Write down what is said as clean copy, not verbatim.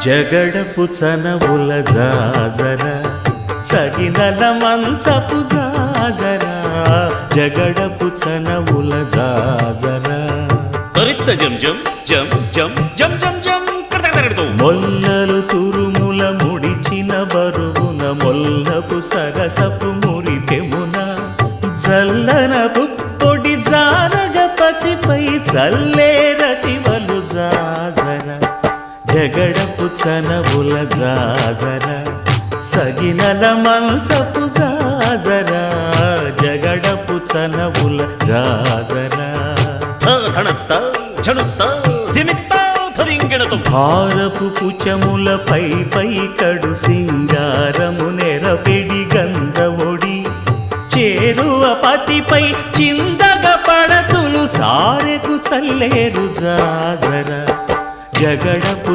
జగడపు చనవుల జాజర సగినల మంచపు జాజర జగడపు చనవుల జాజర తరిత్త జం జం జం జం జం జం జం కడతకడతూ మొల్లలు తురుముల ముడిచిన బరువున మొల్లపు సరసపు మురిపెమున జల్లన పుప్పొడి జానగపతిపై చల్లేరతివలు జాజర జగడపు చనవుల జాజర సగినల మంచపు జాజర జగడపు చనవుల జాజర ధనత్త ఝణుత్త ధిమిత్త ధరింగిణతు భారపు పుచములపై పై కడు సింగారము నెరపెడి గంధవొడి చేరువ పతిపై చిందగ పడతులు సారెకు చల్లేరు జాజర జగడపు